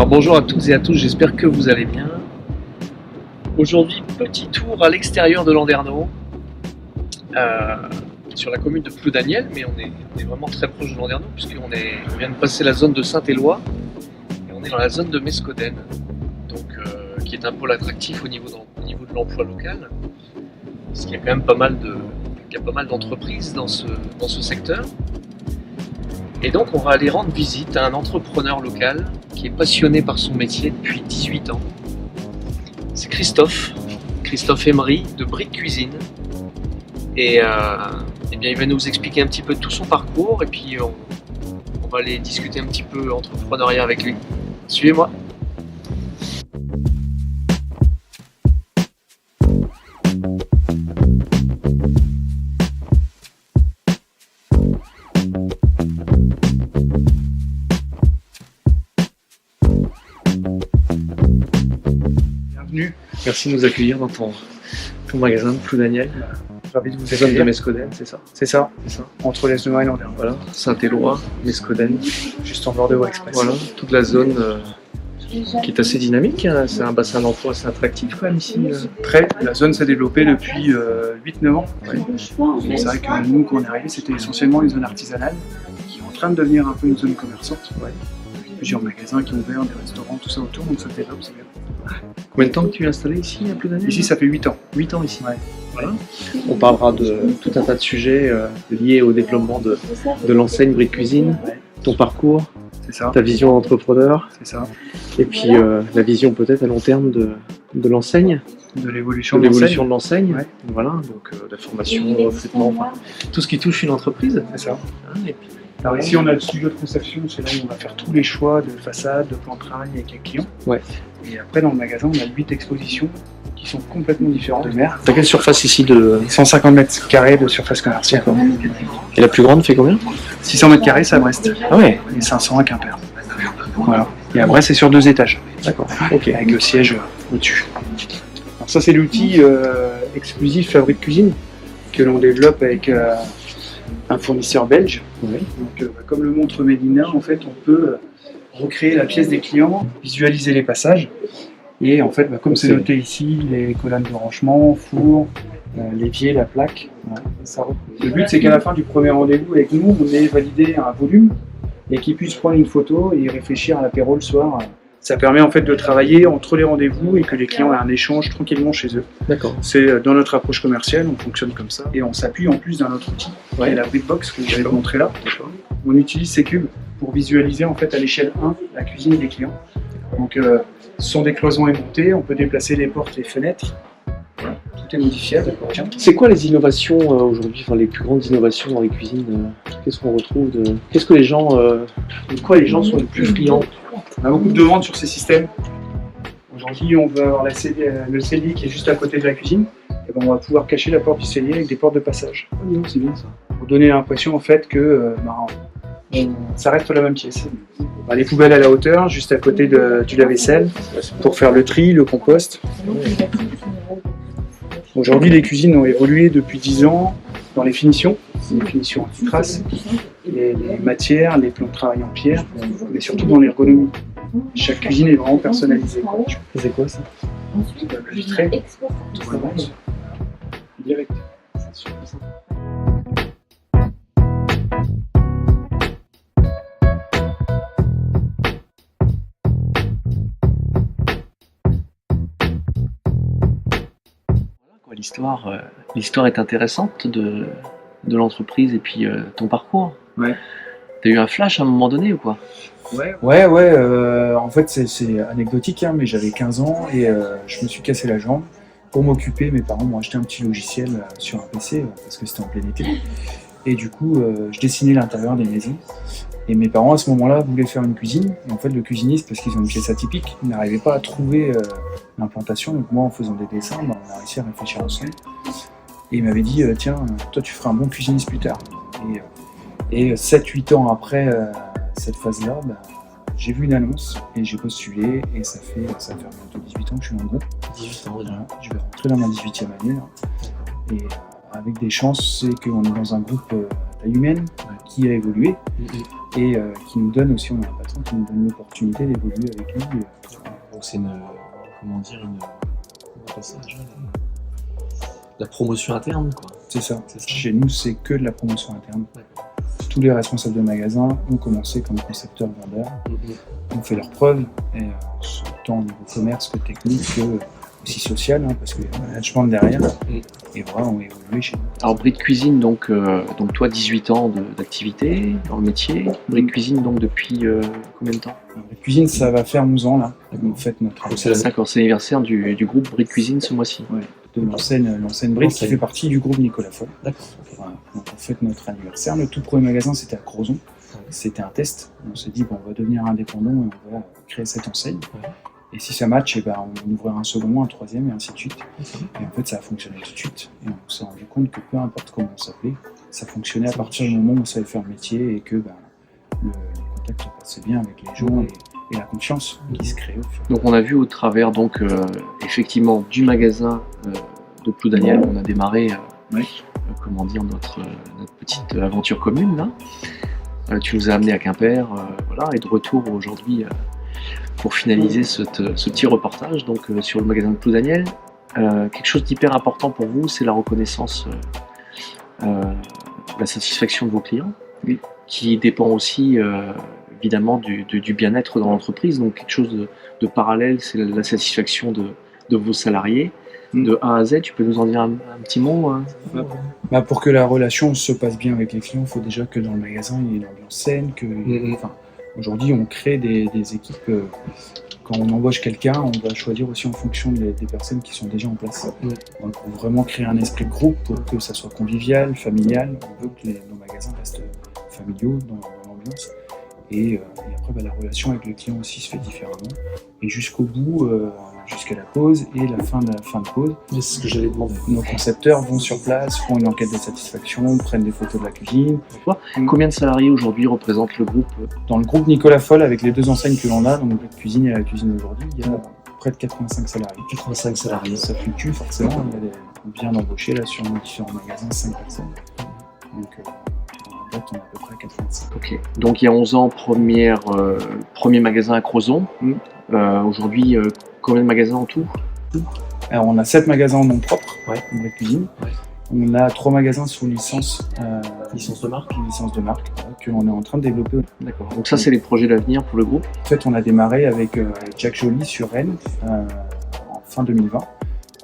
Alors bonjour à toutes et à tous, j'espère que vous allez bien. Aujourd'hui, petit tour à l'extérieur de Landerneau, sur la commune de Ploudaniel, mais on est vraiment très proche de Landerneau puisqu'on vient de passer la zone de Saint-Éloi et on est dans la zone de Mescoden, donc, qui est un pôle attractif au niveau de l'emploi local, parce qu'il y a quand même pas mal d'entreprises dans ce secteur. Et donc on va aller rendre visite à un entrepreneur local qui est passionné par son métier depuis 18 ans. C'est Christophe Emery de Brick Cuisine. Et bien, il va nous expliquer un petit peu tout son parcours et puis on va aller discuter un petit peu entrepreneuriat avec lui. Suivez-moi. Bienvenue, merci de nous accueillir dans ton magasin de Ploudaniel. Ravi de vous C'est zone de accueillir. Mescoden, c'est ça? C'est ça, entre les Noix et Landerneau. Voilà, Saint-Éloi, Mescoden, Juste en bord de voie express. voilà, toute la zone qui est assez dynamique, hein. C'est un bassin d'emploi assez attractif quand même ici. Très, la zone s'est développée depuis 8-9 ans. Ouais. Et c'est vrai que nous, quand on est arrivé, c'était essentiellement une zone artisanale qui est en train de devenir un peu une zone commerçante. Ouais. Plusieurs magasins qui ont ouvert, des restaurants, tout ça autour, donc ça se développe, c'est bien. Combien de temps que tu es installé ici à Ploudaniel? Ici, ça fait 8 ans. 8 ans ici. Ouais. Voilà. On parlera de tout un tas de sujets liés au développement de l'enseigne Brick Cuisine, Ouais. ton parcours, C'est ça, ta vision d'entrepreneur, c'est ça. et puis la vision peut-être à long terme de l'enseigne, De l'évolution de de l'évolution de l'enseigne. Ouais. Voilà, donc la formation, le recrutement, enfin, tout ce qui touche une entreprise. C'est ça. Hein, et puis, Alors ici, on a le studio de conception, c'est là où on va faire tous les choix de façade, de plan de travail avec les clients. Ouais. Et après, dans le magasin, on a 8 expositions qui sont complètement différentes de mer. t'as quelle surface ici de... 150 mètres carrés de surface commerciale. Et la plus grande fait combien? 600 mètres carrés, c'est à Brest. Ah ouais, Et 500 à Quimper. Voilà. Et à Brest, c'est sur 2 étages, d'accord, ok. avec le siège au-dessus. Alors ça, c'est l'outil exclusif Fabrique Cuisine que l'on développe avec un fournisseur belge. Ouais. Donc, comme le montre Medina, en fait, on peut recréer la pièce des clients, visualiser les passages. Et en fait, comme c'est noté ici, les colonnes de rangement, four, l'évier, la plaque. Voilà, ça. Le but, c'est qu'à la fin du premier rendez-vous avec nous, on ait validé un volume et qu'ils puissent prendre une photo et y réfléchir à l'apéro le soir. Ça permet en fait de travailler entre les rendez-vous et que les clients aient un échange tranquillement chez eux. D'accord. C'est dans notre approche commerciale, on fonctionne comme ça. Et on s'appuie en plus d'un autre outil, qui est la Brickbox que je vais vous montrer là. On utilise ces cubes pour visualiser en fait à l'échelle 1 la cuisine des clients. Donc ce sont des cloisons aimontées, on peut déplacer les portes, les fenêtres. Voilà, tout est modifiable. Tiens. C'est quoi les innovations aujourd'hui, enfin les plus grandes innovations dans les cuisines? Qu'est-ce qu'on retrouve de... Qu'est-ce que les gens... de quoi les gens sont les plus friands? On a beaucoup de demandes sur ces systèmes. Aujourd'hui, on veut avoir le cellier qui est juste à côté de la cuisine. Et ben, on va pouvoir cacher la porte du cellier avec des portes de passage. C'est bien ça. Pour donner l'impression en fait que ça reste la même pièce. Les poubelles à la hauteur, juste à côté du lave-vaisselle, pour faire le tri, le compost. Aujourd'hui, les cuisines ont évolué depuis 10 ans dans les finitions anti-traces, les matières, les plans de travail en pierre, mais surtout dans l'ergonomie. Chaque cuisine est vraiment personnalisée. C'est quoi ça? Le vitré, direct. C'est super sympa. L'histoire est intéressante de l'entreprise et puis ton parcours. Ouais. T'as eu un flash à un moment donné ou quoi? Ouais, en fait c'est anecdotique, hein, mais j'avais 15 ans et je me suis cassé la jambe. Pour m'occuper, mes parents m'ont acheté un petit logiciel sur un PC parce que c'était en plein été. Et du coup, je dessinais l'intérieur des maisons. Et mes parents, à ce moment-là, voulaient faire une cuisine. Et en fait, le cuisiniste, parce qu'ils ont une pièce atypique, ils n'arrivaient pas à trouver l'implantation. Donc moi, en faisant des dessins, on a réussi à réfléchir ensemble. Et il m'avait dit, tiens, toi, tu feras un bon cuisiniste plus tard. Et 7-8 ans après cette phase-là, j'ai vu une annonce et j'ai postulé. Et ça fait bientôt 18 ans que je suis dans le groupe. 18 ans, Voilà, je vais rentrer dans ma 18e année. Là. Et avec des chances, c'est qu'on est dans un groupe taille humaine, qui a évolué et qui nous donne aussi, on a un patron qui nous donne l'opportunité d'évoluer avec lui. Donc c'est une la promotion interne, quoi. C'est ça. C'est ça. Chez nous, c'est que de la promotion interne. D'accord. Tous les responsables de magasins ont commencé comme concepteurs vendeurs, ont fait leurs preuves, et, tant au niveau commerce que technique que aussi social, hein, parce qu'il y a un management derrière, et voilà, on évolué chez nous. Alors Brie de Cuisine, donc toi 18 ans d'activité dans le métier, Brie de Cuisine donc depuis combien de temps? Alors, la cuisine, ça va faire 11 ans là, on fête notre Donc c'est l'anniversaire du groupe Brie de Cuisine ce mois-ci. Ouais, de l'enseigne Brie qui fait partie du groupe Nicolas Foll. D'accord. Voilà, donc on fête notre anniversaire. Le tout premier magasin c'était à Crozon, c'était un test. On s'est dit bon, on va devenir indépendant et on va créer cette enseigne. Et si ça match, on ouvrira un second, un troisième et ainsi de suite. Et en fait ça a fonctionné tout de suite. Et on s'est rendu compte que peu importe comment on s'appelait, ça fonctionnait à partir du moment où on savait faire le métier et que le contact passait bien avec les gens et la confiance qui se crée au fur. Donc on a vu au travers donc effectivement du magasin de Ploudaniel, on a démarré comment dire notre petite aventure commune là. Tu nous as amené à Quimper, voilà, et de retour aujourd'hui pour finaliser ce petit reportage donc sur le magasin de Ploudaniel. Quelque chose d'hyper important pour vous, c'est la reconnaissance, la satisfaction de vos clients, qui dépend aussi évidemment du bien-être dans l'entreprise. Donc quelque chose de parallèle, c'est la satisfaction de vos salariés. De A à Z, tu peux nous en dire un petit mot Pour que la relation se passe bien avec les clients, il faut déjà que dans le magasin, il y ait une ambiance saine. Aujourd'hui, on crée des équipes. Quand on embauche quelqu'un, on va choisir aussi en fonction des personnes qui sont déjà en place. Donc, pour vraiment créer un esprit de groupe, pour que ça soit convivial, familial. On veut que nos magasins restent familiaux dans l'ambiance. Et après, la relation avec le client aussi se fait différemment. Et jusqu'au bout, jusqu'à la pause et la fin de pause. C'est ce que j'allais demander. Nos concepteurs vont sur place, font une enquête de satisfaction, prennent des photos de la cuisine. Combien de salariés aujourd'hui représente le groupe? Dans le groupe Nicolas Foll, avec les deux enseignes que l'on a, donc la cuisine et la cuisine aujourd'hui, il y a près de 85 salariés. 85 salariés. Ça fluctue forcément, il y a bien embauchés là sur nos différents magasins, 5 personnes. Donc en date, on a à peu près 85. Ok, donc il y a 11 ans, premier magasin à Crozon. Aujourd'hui, combien de magasins en tout? Alors on a 7 magasins en nom propre, en vraie cuisine. On a 3 magasins sous licence de marque, que l'on est en train de développer. D'accord. Donc ça, c'est les projets d'avenir pour le groupe. En fait, on a démarré avec Jack Joly sur Rennes en fin 2020,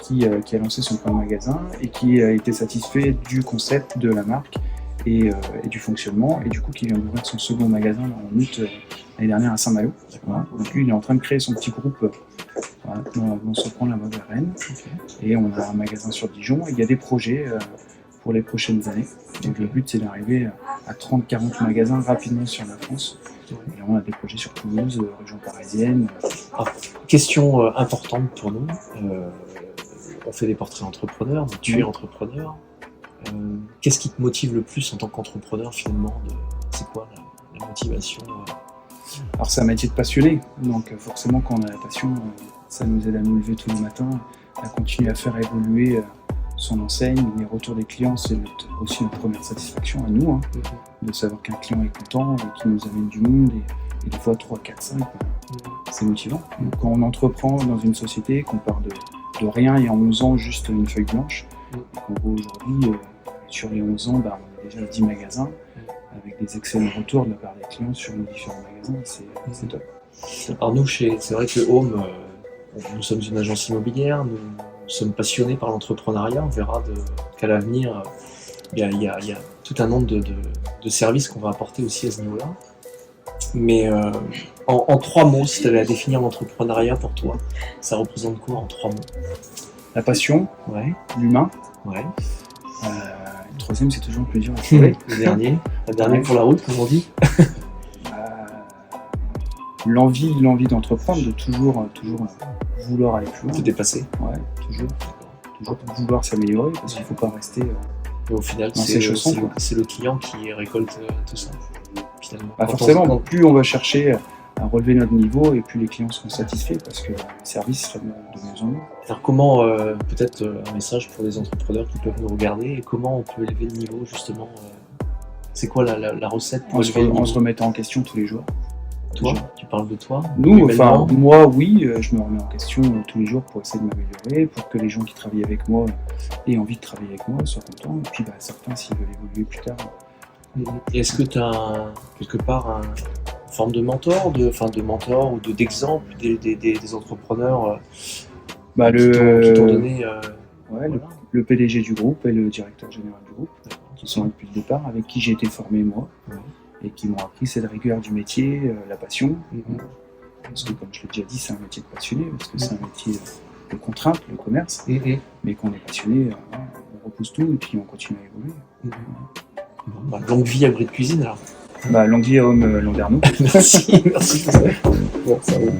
qui a lancé son premier magasin et qui a été satisfait du concept de la marque et du fonctionnement, et du coup qui vient d'ouvrir son second magasin en août l'année dernière à Saint-Malo. Voilà. Donc lui, il est en train de créer son petit groupe dans ce coin là-bas vers Rennes. Et on a un magasin sur Dijon. Il y a des projets pour les prochaines années. Donc le but, c'est d'arriver à 30-40 magasins rapidement sur la France. Et on a des projets sur Toulouse, région parisienne. Question importante pour nous. On fait des portraits entrepreneurs, donc tu es entrepreneur. Qu'est-ce qui te motive le plus en tant qu'entrepreneur finalement? C'est quoi la motivation? Alors c'est un métier de passionné, donc forcément quand on a la passion, ça nous aide à nous lever tous les matins, à continuer à faire évoluer son enseigne. Les retours des clients, c'est aussi notre première satisfaction à nous, de savoir qu'un client est content et qu'il nous amène du monde, et des fois 3, 4, 5, c'est motivant. Donc, quand on entreprend dans une société, qu'on part de rien et en 11 ans juste une feuille blanche, et qu'on voit aujourd'hui, sur les 11 ans, on a déjà 10 magasins, avec des excellents retours de la part des clients sur nos différents magasins, c'est top. Alors nous, c'est vrai que Home, nous sommes une agence immobilière, nous sommes passionnés par l'entrepreneuriat. On verra qu'à l'avenir, il y a tout un nombre de services qu'on va apporter aussi à ce niveau-là. Mais en 3 mots, si tu avais à définir l'entrepreneuriat pour toi, ça représente quoi en 3 mots? La passion, l'humain. Le troisième, c'est toujours le plaisir à trouver. Le dernier pour la route, comme on dit. L'envie d'entreprendre, de toujours vouloir aller plus loin. Se dépasser. Toujours vouloir s'améliorer, parce qu'il ne faut pas rester et au final, dans ses chaussons. C'est le client qui récolte tout ça, finalement. Forcément, plus on va chercher à relever notre niveau, et plus les clients seront satisfaits, parce que le service sera de mieux en mieux. Alors comment, peut-être un message pour les entrepreneurs qui peuvent nous regarder, et comment on peut élever le niveau justement C'est quoi la recette pour en se remettant en question tous les jours. Toi, tu parles de toi? Nous, humainement? enfin, moi, oui, je me remets en question tous les jours pour essayer de m'améliorer, pour que les gens qui travaillent avec moi aient envie de travailler avec moi, soient contents, et puis certains, s'ils veulent évoluer plus tard. Et est-ce que tu as quelque part une forme de mentor, de mentor ou d'exemple des entrepreneurs qui t'ont donné Ouais, le PDG du groupe et le directeur général du groupe, qui sont là depuis le départ, avec qui j'ai été formé moi, et qui m'ont appris cette rigueur du métier, la passion. Parce que comme je l'ai déjà dit, c'est un métier de passionné, parce que c'est un métier de contrainte, le commerce, mais qu'on est passionné, on repousse tout et puis on continue à évoluer. Longue vie à Brie de Cuisine alors. Longue vie à Homme Landerneau. Merci pour ça. Bon, ça va.